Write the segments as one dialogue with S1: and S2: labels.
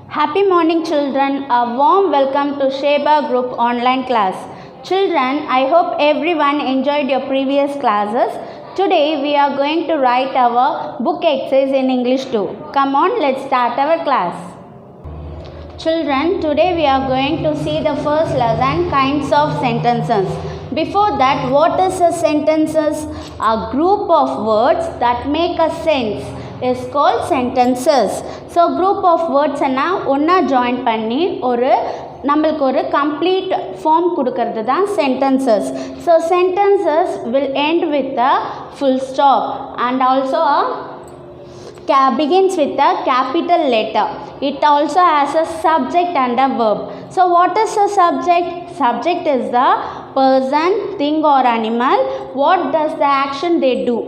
S1: Happy morning, children. A warm welcome to Sheba Group online class. Children, I hope everyone enjoyed your previous classes. Today, we are going to write our book exercise in English too. Come on, let's start our class. Children, today we are going to see the first lesson, kinds of sentences. Before that, what is a sentences? A group of words that make a sense is called sentences. So group of words ஒன்னா join பண்ணி நம்மளுக்கு ஒரு complete form கொடுக்கிறது தான் sentences. So sentences will end with a full stop and also begins with a capital letter. It also has a subject and a verb. So what is a subject? Subject is the person, thing or animal. What does the action they do?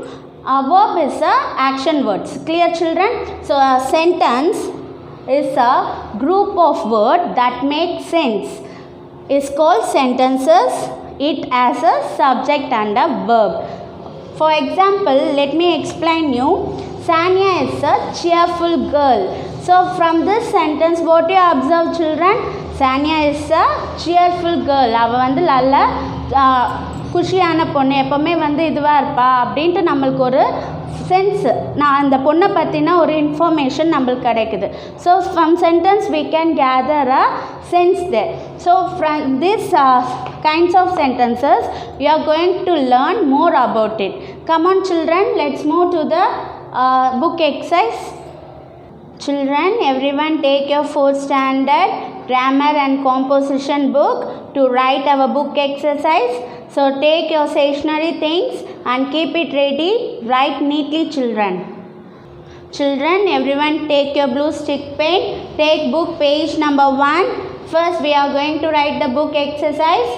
S1: A verb is a action words. Clear, children? So a sentence is a group of words that make sense. Is called sentences. It has a subject and a verb. For example, let me explain you. Sanya is a cheerful girl. So from this sentence, what you observe, children? Sanya is a cheerful girl. அவ நல்ல குஷியான பொண்ணு, எப்போவுமே இதுவாக இருப்பா அப்படின்ட்டு நம்மளுக்கு ஒரு sense, நான் அந்த பொண்ணை பற்றின ஒரு இன்ஃபர்மேஷன் நம்மளுக்கு கிடைக்குது. So from sentence we can gather a sense there. So from this kinds of sentences we are going to learn more about it. Come on, children, let's move to the book exercise. Children, everyone take your 4th standard grammar and composition book to write our book exercise. So take your stationery things and keep it ready. Write neatly, children. Children, everyone take your blue stick pen. Take book page number 1. First we are going to write the book exercise.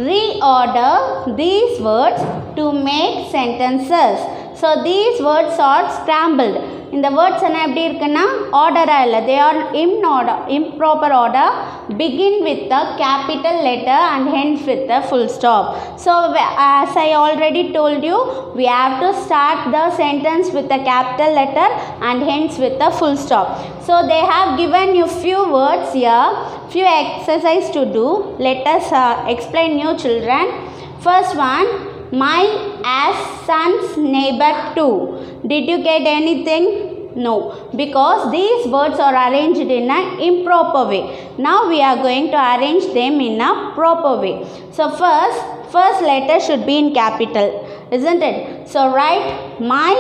S1: Reorder these words to make sentences. So these words are scrambled. இந்த words எப்படி இருக்குன்னா ஆர்டராக இல்லை, they are improper order, begin with the capital letter and hence with the full stop. So as I already told you, we have to start the sentence with the capital letter and hence with the full stop. So they have given you few words here, few exercise to do. Let us explain you, children. First one, my as son's neighbor too. Did you get anything? No, because these words are arranged in an improper way. Now we are going to arrange them in a proper way. So first letter should be in capital, isn't it? So write my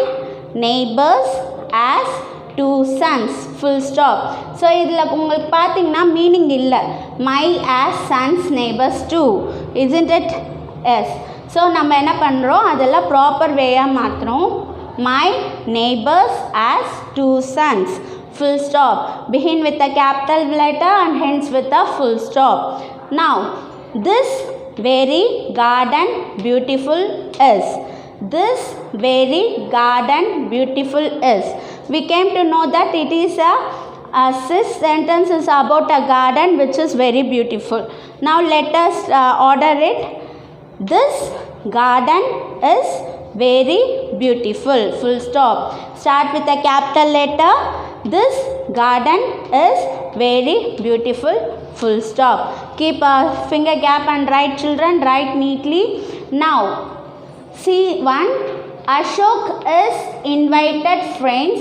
S1: neighbors as 2 sons, full stop. So இதில் உங்களுக்கு பார்த்தீங்கன்னா meaning இல்லை. My as sons neighbors too, isn't it? Yes. So நம்ம என்ன பண்ணுறோம், அதெல்லாம் proper வேயாக மாற்றுறோம். My neighbors as 2 sons, full stop. Begin with a capital letter and hence with a full stop. Now, this very garden beautiful is. This very garden beautiful is. We came to know that it is this sentence is about a garden which is very beautiful. Now let us order it. This garden is very beautiful, full stop. Start with a capital letter. This garden is very beautiful, full stop. Keep a finger gap and write, children, write neatly. Now see one, Ashok is invited friends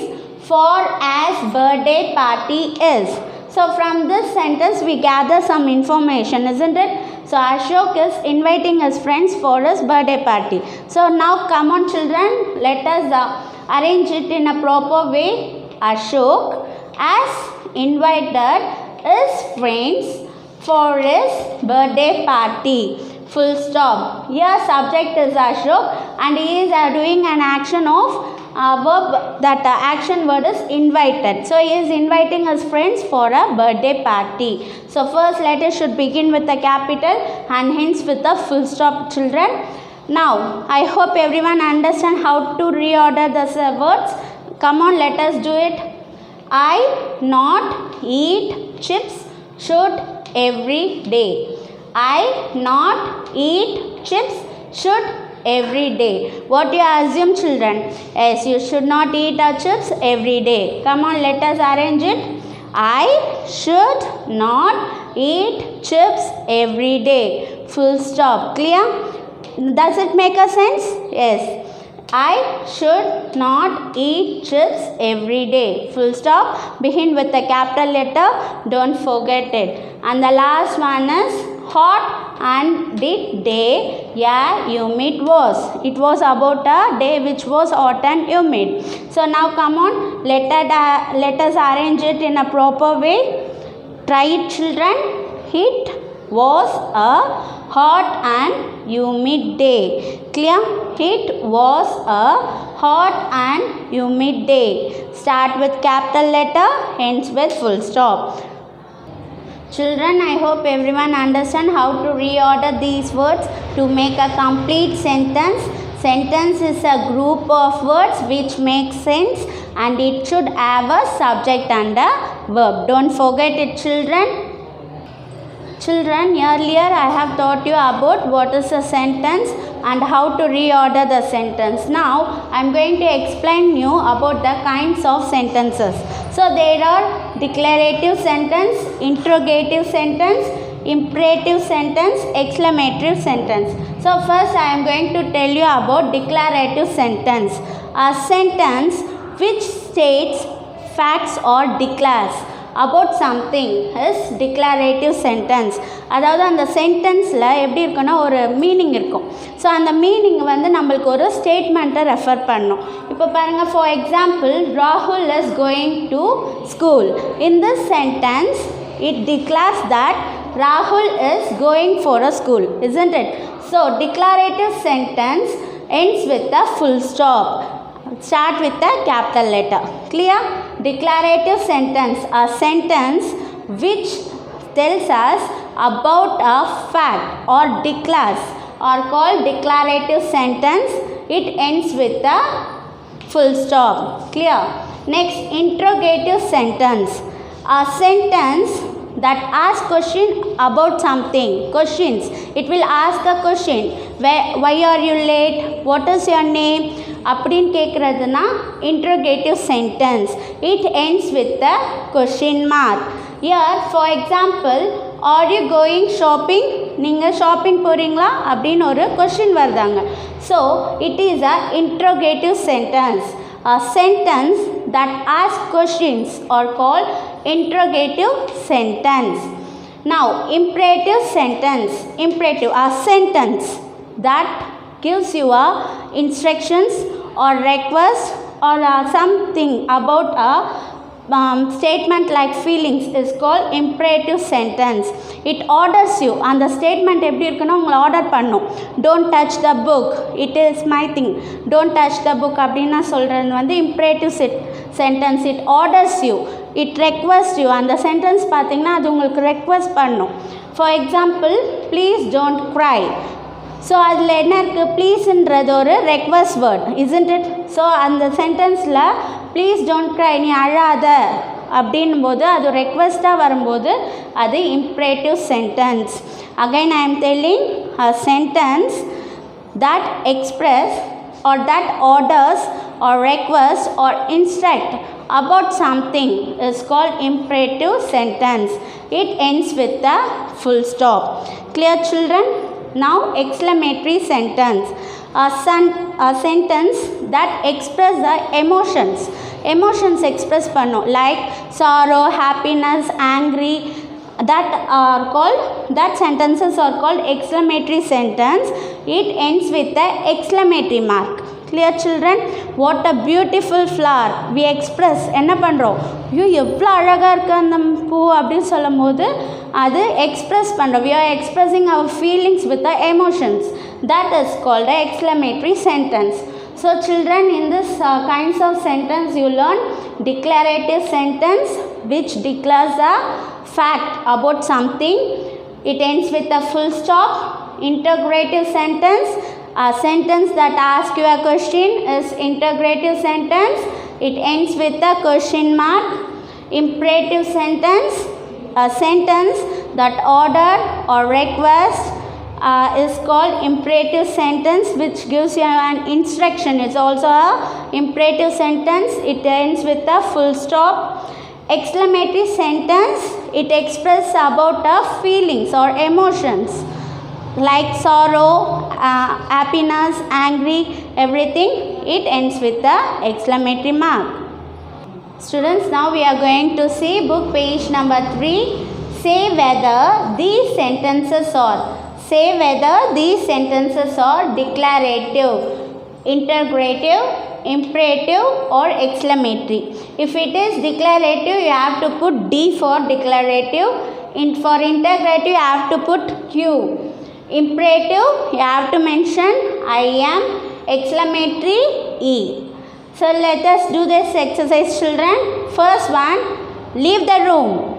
S1: for as birthday party is. So from this sentence we gather some information, isn't it? So Ashok is inviting his friends for his birthday party. So now come on, children, let us arrange it in a proper way. Ashok has invited his friends for his birthday party, full stop. Here subject is Ashok and he is doing an action of verb, that action word is invited. So he is inviting his friends for a birthday party. So first letter should begin with a capital and hence with a full stop, children. Now I hope everyone understand how to reorder the words. Come on, let us do it. I not eat chips should every day. I not eat chips should every day. What do you assume, children? Yes, you should not eat chips every day. Come on, let us arrange it. I should not eat chips every day. Full stop. Clear? Does it make a sense? Yes. I should not eat chips every day. Full stop. Begin with a capital letter. Don't forget it. And the last one is hot and did day a humid was. It was about a day which was hot and humid. So now come on. Let us arrange it in a proper way. Try it, children. It was a hot and humid day. Clear? It was a hot and humid day. Start with capital letter, ends with full stop. Children, I hope everyone understand how to reorder these words to make a complete sentence. Sentence is a group of words which make sense and it should have a subject and a verb. Don't forget it, children. Children, earlier I have taught you about what is a sentence and how to reorder the sentence. Now I am going to explain you about the kinds of sentences. So there are declarative sentence, interrogative sentence, imperative sentence, exclamative sentence. So first I am going to tell you about declarative sentence. A sentence which states facts or declares about something is declarative sentence. அதாவது அந்த சென்டென்ஸில் எப்படி இருக்குன்னா ஒரு meaning இருக்கும். So அந்த meaning வந்து நம்மளுக்கு ஒரு ஸ்டேட்மெண்ட்டை ரெஃபர் பண்ணும். இப்போ பாருங்கள், ஃபார் எக்ஸாம்பிள், ராகுல் is going to school. In this sentence it declares that Rahul is going for a school, isn't it? So declarative sentence ends with a full stop. Start with a capital letter. Clear? Declarative sentence, a sentence which tells us about a fact or declares, are called declarative sentence. It ends with a full stop. Clear? Next, interrogative sentence, a sentence that asks question about something. Questions. It will ask a question. Why are you late? What is your name? அப்படின்னு கேட்குறதுனா interrogative sentence. It ends with a question mark. Here, for example, are you going shopping? நீங்கள் shopping போகிறீங்களா அப்படின்னு ஒரு question வருதாங்க. So, it is a interrogative sentence. A sentence that asks questions are called interrogative sentence. Now, imperative sentence. Imperative, a sentence that gives you a instructions or request or something about a statement like feelings is called imperative sentence. It orders you. அந்த statement எப்படி இருக்குன்னா உங்களை order பண்ணும். Don't touch the book, it is my thing. Don't touch the book அப்படின்னு சொல்கிறது வந்து imperative sentence. It orders you, it requests you. அந்த sentence பார்த்தீங்கன்னா அது உங்களுக்கு ரெக்வெஸ்ட் பண்ணும். For example, please don't cry. So அதில் என்ன இருக்குது, ப்ளீஸ்ன்றது ஒரு request word, isn't it? So அந்த சென்டென்ஸில் ப்ளீஸ் டோன்ட் க்ரை, நீ அழாத அப்படின்னும் போது அது ரெக்வெஸ்ட்டாக வரும்போது அது imperative sentence. Again I am telling, a sentence that express or that orders or request or instruct about something is called imperative sentence. It ends with a full stop. Clear, children? Now, exclamatory sentence, a sentence that express the emotions. Emotions express panno like sorrow, happiness, angry. That sentences are called exclamatory sentence. It ends with the exclamatory mark. Clear, children? What a beautiful flower. We express என்ன பண்ணுறோம், ஐயோ எவ்வளோ அழகாக இருக்குது அந்த பூ அப்படின்னு சொல்லும் போது அது எக்ஸ்ப்ரெஸ் பண்ணுறோம். we are expressing our feelings with the emotions. That is called a exclamatory sentence. So children, in this kinds of sentence you learn declarative sentence which declares a fact about something. It ends with a full stop. Interrogative sentence, a sentence that asks you a question is interrogative sentence. It ends with a question mark. Imperative sentence, a sentence that order or request is called imperative sentence which gives you an instruction. It's also a imperative sentence. It ends with a full stop. Exclamatory sentence, it expresses about feelings or emotions like sorrow, happiness, angry, everything. It ends with the exclamatory mark. Students, now we are going to see book page number 3. Say whether these sentences are. Say whether these sentences are declarative, interrogative, imperative or exclamatory. If it is declarative, you have to put D for declarative. For interrogative, you have to put Q. Imperative, you have to mention I am. Exclamatory, E. So let us do this exercise, children. First one, leave the room.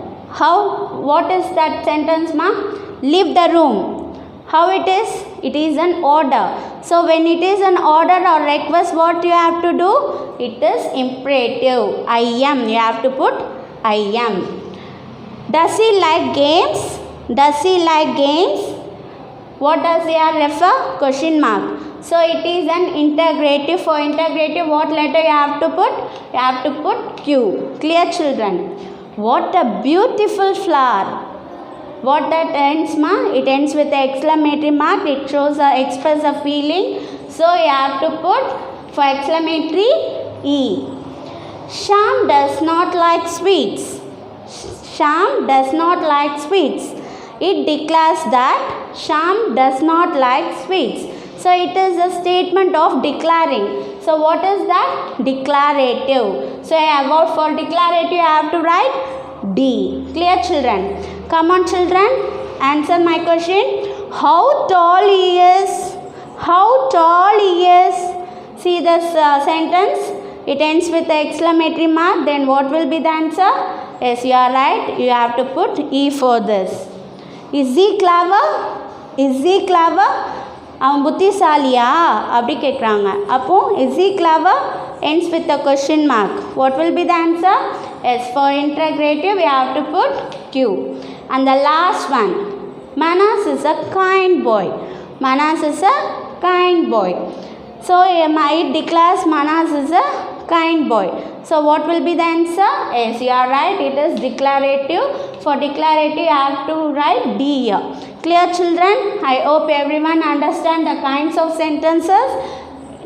S1: What is that sentence, ma? Leave the room. How it is? It is an order. So when it is an order or request, what you have to do? It is imperative. I am. You have to put I am. Does he like games? Does he like games? What does here refer? Question mark. So it is an interrogative. For interrogative, what letter you have to put? You have to put Q. Clear, children? What a beautiful flower. What that ends, ma? It ends with the exclamatory mark. It shows express a feeling. So you have to put for exclamatory E. Sham does not like sweets. Sham does not like sweets. It declares that Sham does not like sweets. So it is a statement of declaring. So what is that? Declarative. So for declarative you have to write D. Clear, children? Come on, children. Answer my question. How tall he is? How tall he is? See this sentence. It ends with the exclamatory mark. Then what will be the answer? Yes, you are right. You have to put E for this. Is he clever? Is he clever? அவன் புத்திசாலியா அப்படி கேட்குறாங்க. அப்போ is he clever ends with a question mark. What will be the answer? Yes, for interrogative we have to put Q. And the last one, Manas is a kind boy. Manas is a kind boy. So it declares Manas is a kind boy. So what will be the answer? Yes, you are right. It is declarative. For declarative, you have to write D here. Clear, children? I hope everyone understand the kinds of sentences.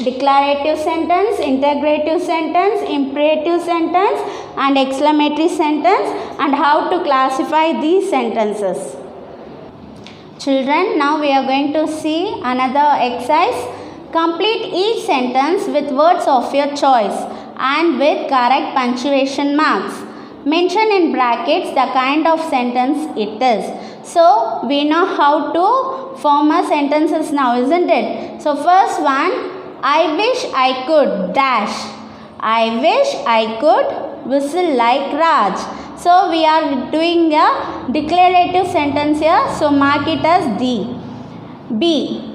S1: Declarative sentence, interrogative sentence, imperative sentence and exclamatory sentence, and how to classify these sentences. Children, now we are going to see another exercise. Complete each sentence with words of your choice and with correct punctuation marks. Mention in brackets the kind of sentence it is. So we know how to form a sentences now, isn't it? So first one, I wish I could dash. I wish I could whistle like Raj. So we are doing a declarative sentence here. So mark it as D. B.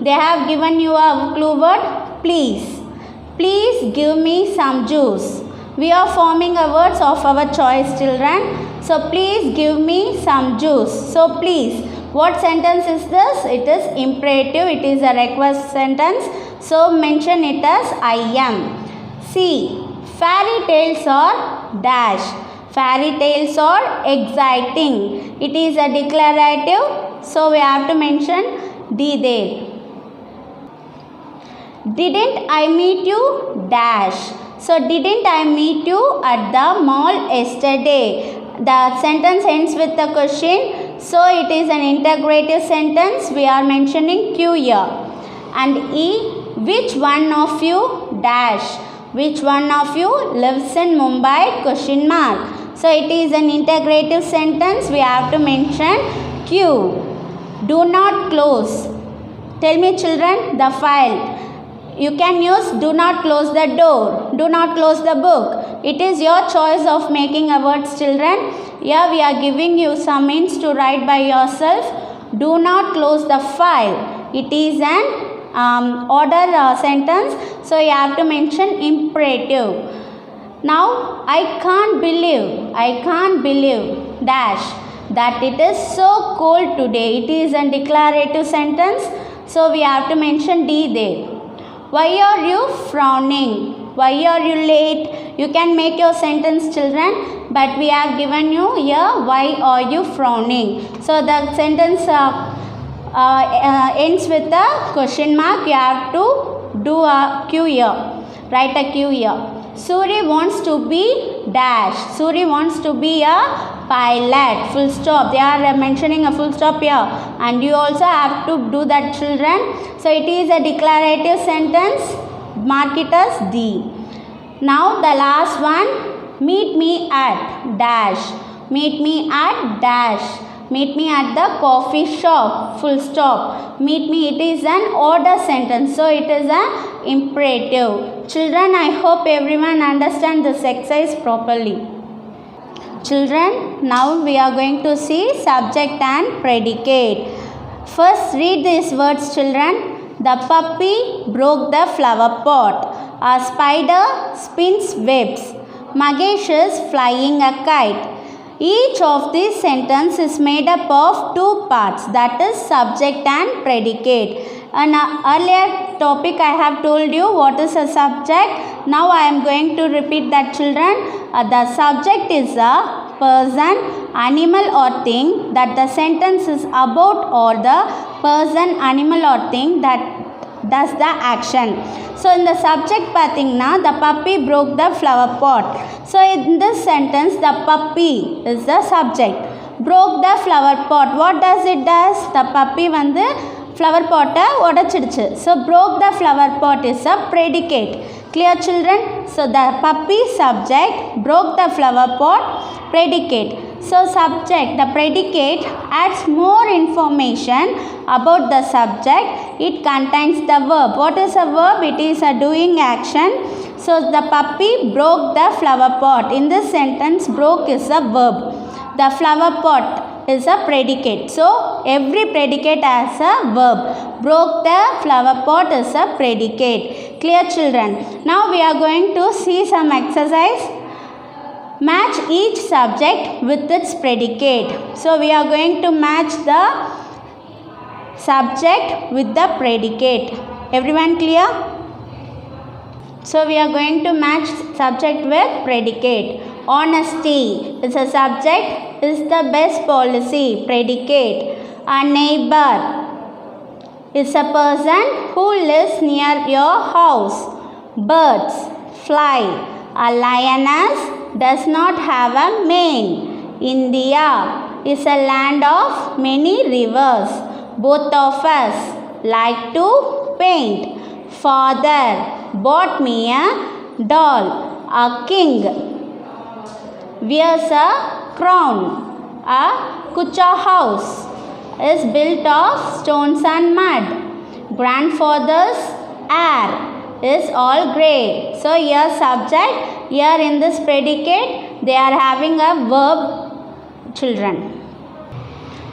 S1: They have given you a clue word, please. Please give me some juice. We are forming a words of our choice, children. So please give me some juice. So please. What sentence is this? It is imperative. It is a request sentence. So mention it as I am. C. Fairy tales are dash. Fairy tales are exciting. It is a declarative. So we have to mention D there. Didn't I meet you? Dash. So didn't I meet you at the mall yesterday? The sentence ends with the question. So it is an interrogative sentence. We are mentioning Q here. And E. Which one of you? Dash. Which one of you lives in Mumbai? Question mark. So it is an interrogative sentence. We have to mention Q. Do not close. Tell me, children, the file. You can use do not close the door. Do not close the book. It is your choice of making a words, children. Here we are giving you some hints to write by yourself. Do not close the file. It is an order sentence. So you have to mention imperative. Now, I can't believe dash that it is so cold today. It is a declarative sentence. So we have to mention D there. Why are you frowning? Why are you late? You can make your sentence, children. but we have given you here, why are you frowning? So the sentence ends with a question mark. You have to do a Q here, write a Q here. Suri wants to be dash. Suri wants to be a pilot. Full stop. They are mentioning a full stop here, and you also have to do that, children. So it is a declarative sentence. Mark it as D. Now the last one. Meet me at dash. Meet me at dash. Meet me at the coffee shop. Full stop. Meet me. It is an order sentence. So it is an imperative. Children, I hope everyone understand this exercise properly. Children, now we are going to see subject and predicate. First read these words, children. The puppy broke the flower pot. A spider spins webs. Magesh is flying a kite. Each of these sentences is made up of two parts, that is subject and predicate. An earlier topic I have told you what is a subject. Now I am going to repeat that, children. The subject is a person, animal or thing that the sentence is about, or the person, animal or thing that does the action. So in the subject pathina, the puppy broke the flower pot. So in this sentence, the puppy is the subject. Broke the flower pot. What does it does? The puppy வந்து flower pot உடைச்சிடுச்சு. So broke the flower pot is a predicate. Clear, children? So the puppy subject, broke the flower pot, predicate. So subject, the predicate adds more information about the subject. It contains the verb. What is a verb? It is a doing action. So the puppy broke the flower pot. In this sentence, broke is a verb. The flower pot is a predicate. So every predicate has a verb. Broke the flower pot is a predicate. Clear, children? Now we are going to see some exercise. Match each subject with its predicate. So we are going to match the subject with the predicate. Everyone clear? So we are going to match subject with predicate. Honesty is a subject, is the best policy, predicate. A neighbor is a person who lives near your house. Birds fly. A lioness does not have a mane. India is a land of many rivers. Both of us like to paint. Father bought me a doll. A king wears a crown. A kucha house is built of stones and mud. Grandfather's hair is all grey. So here subject, here in this predicate they are having a verb, children.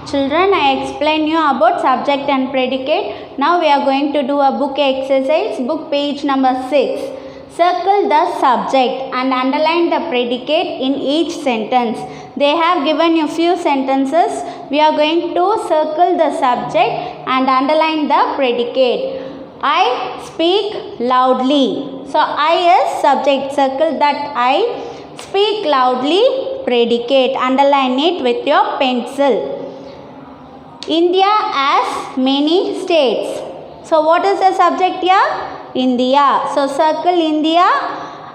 S1: Children, I explain you about subject and predicate. Now we are going to do a book exercise, book page number 6. Circle the subject and underline the predicate in each sentence. They have given you few sentences. We are going to circle the subject and underline the predicate. I speak loudly. So I is subject. Circle that I. Speak loudly, predicate. Underline it with your pencil. India has many states. So what is the subject here? India. So circle India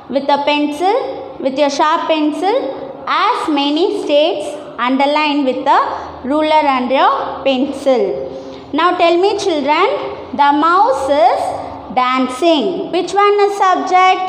S1: with a pencil, with your sharp pencil. As many states, underline with a ruler and your pencil. Now tell me, children, the mouse is dancing. Which one is subject?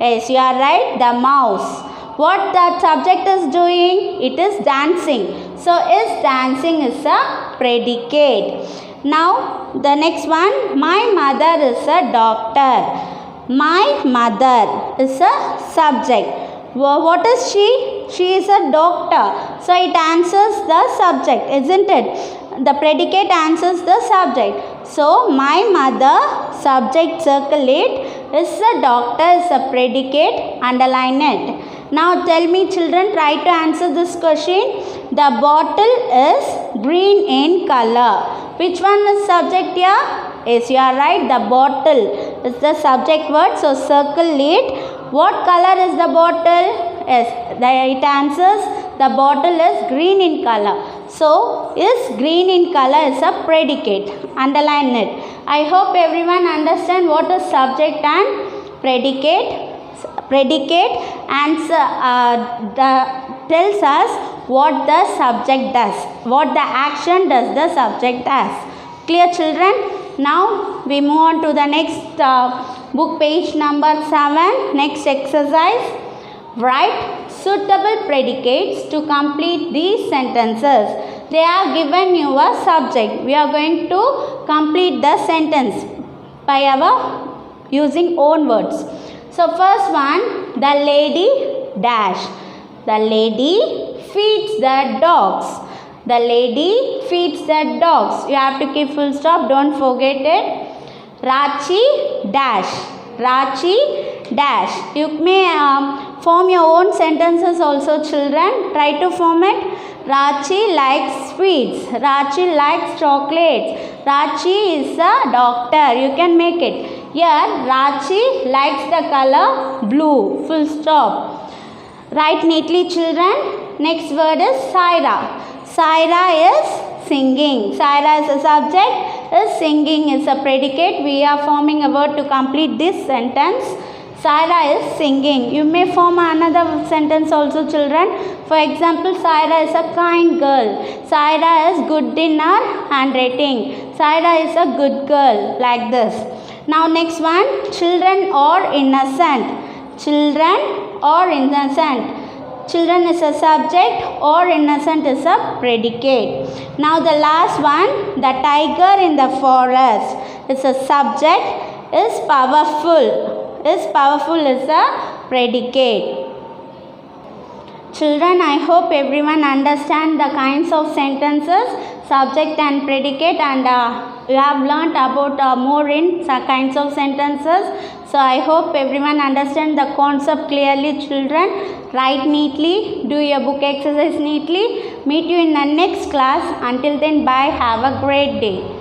S1: Yes, you are right, the mouse. What that subject is doing? It is dancing. So is dancing is a predicate. Now the next one, my mother is a doctor. My mother is a subject. What is she? She is a doctor. So it answers the subject, isn't it? The predicate answers the subject. So my mother, subject, circle it, is a doctor, is a predicate, underline it. Now tell me, children, try to answer this question. The bottle is green in color. Which one is subject here? Yes, you are right. The bottle is the subject word. So circle it. What color is the bottle? Yes, it answers the bottle is green in color. So, is green in color is a predicate. Underline it. I hope everyone understand what is subject and predicate. Predicate answer tells us what the subject does, what the action does the subject does. Clear, children? Now we move on to the next book, page number 7. Next exercise. Write suitable predicates to complete these sentences. They are given you a subject. We are going to complete the sentence by our using own words. So first one, the lady dash. The lady feeds the dogs. The lady feeds the dogs. You have to keep full stop. Don't forget it. Rachi dash. Rachi dash. You may form your own sentences also, children. Try to form it. Rachi likes sweets. Rachi likes chocolates. Rachi is a doctor. You can make it. Here, Rachi likes the color blue. Full stop. Write neatly, children. Next word is Saira. Saira is singing. Saira is a subject. Is singing is a predicate. We are forming a word to complete this sentence. Saira is singing. You may form another sentence also, children. For example, Saira is a kind girl. Saira is good in her handwriting. Saira is a good girl. Like this. Now next one. Children are innocent. Children are innocent. Children is a subject or innocent is a predicate. Now the last one, the tiger in the forest is a subject, is powerful. Is powerful is a predicate. Children, I hope everyone understand the kinds of sentences, subject and predicate, and you have learnt about more in kinds of sentences. So I hope everyone understand the concept clearly, children. Write neatly, do your book exercise neatly. Meet you in the next class. Until then, bye. Have a great day.